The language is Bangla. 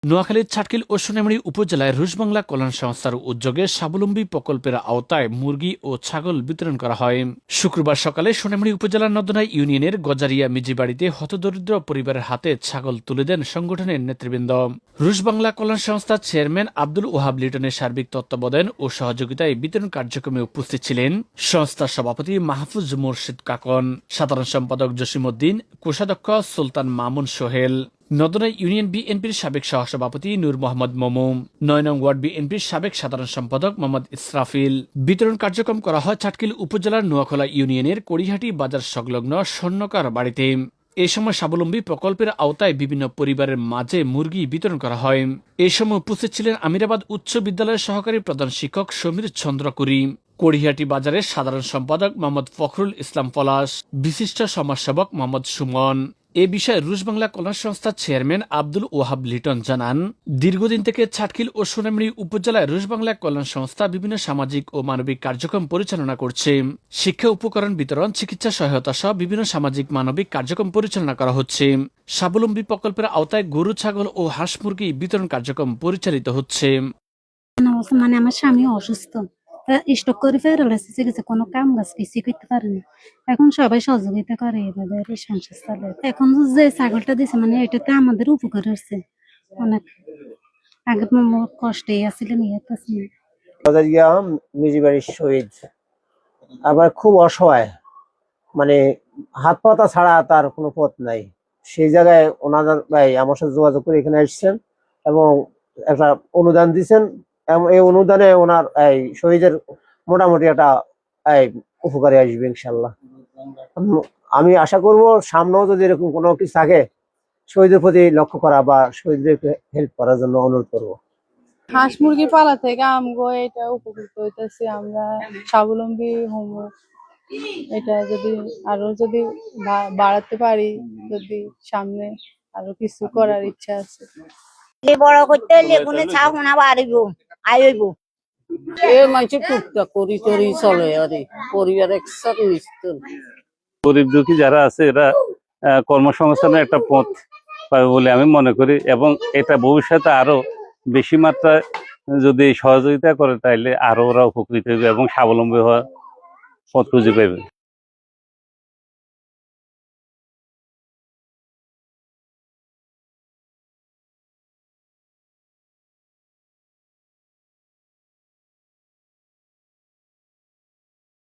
নোয়াখালীর ছাটকিল ও সোনামুড়ি উপজেলায় রুশবাংলা কল্যাণ সংস্থার উদ্যোগে স্বাবলম্বী প্রকল্পের আওতায় মুরগি ও ছাগল বিতরণ করা হয়। শুক্রবার সকালে সোনামুড়ি উপজেলার নদনা ইউনিয়নের গজারিয়া মিজিবাড়িতে হতদরিদ্র পরিবারের হাতে ছাগল তুলে দেন সংগঠনের নেতৃবৃন্দ। রুশবাংলা কল্যাণ সংস্থার চেয়ারম্যান আব্দুল ওহাব লিটনের সার্বিক তত্ত্বাবধান ও সহযোগিতায় বিতরণ কার্যক্রমে উপস্থিত ছিলেন সংস্থার সভাপতি মাহফুজ মোর্শেদ কাকন, সাধারণ সম্পাদক জসিমউদ্দিন, কোষাধ্যক্ষ সুলতান মামুন সোহেল, নদনা ইউনিয়ন বিএনপির সাবেক সহসভাপতি নূর মোহাম্মদ মোমো, ৯ নং ওয়ার্ড বিএনপির সাবেক সাধারণ সম্পাদক মোহাম্মদ ইসরাফিল। বিতরণ কার্যক্রম করা হয় ছাটকিল উপজেলার নোয়াখোলা ইউনিয়নের কড়িহাটি বাজার সংলগ্ন স্বর্ণকার বাড়িতে। এ সময় স্বাবলম্বী প্রকল্পের আওতায় বিভিন্ন পরিবারের মাঝে মুরগি বিতরণ করা হয়। এ সময় উপস্থিত ছিলেন আমিরাবাদ উচ্চ বিদ্যালয়ের সহকারী প্রধান শিক্ষক সমীর চন্দ্র কুরি, কড়িহাটি বাজারের সাধারণ সম্পাদক মোহাম্মদ ফখরুল ইসলাম পলাশ, বিশিষ্ট সমাজসেবক মোহাম্মদ সুমন। এ বিষয়ে রুশবাংলা কল্যাণ সংস্থার চেয়ারম্যান আব্দুল ওহাব লিটন জানান, দীর্ঘদিন থেকে ছাটকিল ও সোনামুড়ি উপজেলায় রুশবাংলা কল্যাণ সংস্থা বিভিন্ন সামাজিক ও মানবিক কার্যক্রম পরিচালনা করছে। শিক্ষা উপকরণ বিতরণ, চিকিৎসা সহায়তা সহ বিভিন্ন সামাজিক মানবিক কার্যক্রম পরিচালনা করা হচ্ছে। স্বাবলম্বী প্রকল্পের আওতায় গরু, ছাগল ও হাঁস মুরগি বিতরণ কার্যক্রম পরিচালিত হচ্ছে। মানে আমার স্বামী অসুস্থ, স্টক করে ফেরোলেছে, চিকিৎসা কোনো কাম কাজ কিছু করতে পারেনি। এখন সবাই সহযোগিতা করে এভাবে সংসার চলে। এখন যে ছাগলটা দিছে মানে এটাতে আমাদের উপকার হচ্ছে অনেক। আগে কষ্টে আসছিলাম মিজিবাড়ির শহীদ আবার খুব অসহায়, মানে হাত পাতা ছাড়া তার কোনো পথ নাই। সেই জায়গায় ওনাদের ভাই আমার সাথে যোগাযোগ করে এখানে এসেছেন এবং একটা অনুদান দিচ্ছেন। এই অনুদানে ওনার এই শহীদের মোটামুটি একটা উপকারে আসবে ইনশাল্লাহ। আমি আশা করব সামনেও যদি এরকম কোনো কিছু থাকে শহীদের প্রতি লক্ষ্য করা বা শহীদদেরকে হেল্প করার জন্য অনুরোধ করবো। হাঁস মুরগি পালা থেকে আমগো এটা উপকৃত হইতেছি, আমরা স্বাবলম্বী হব। এটা যদি বাড়াতে পারি, যদি সামনে আরো কিছু করার ইচ্ছা আছে। বড় করতে লেগুনে ছাও না বাড়িব আইব এ মাঝে টুকটাক করি টরি চলে আর পরিবার একসাথে নিশ্চিত। গরিব দুঃখী যারা আছে এরা কর্মসংস্থানের একটা পথ পাবে বলে আমি মনে করি এবং এটা ভবিষ্যতে আরো বেশি মাত্রায় যদি সহযোগিতা করে তাইলে আরো ওরা উপকৃত হবে এবং স্বাবলম্বী হওয়ার পথ খুঁজে পাবে।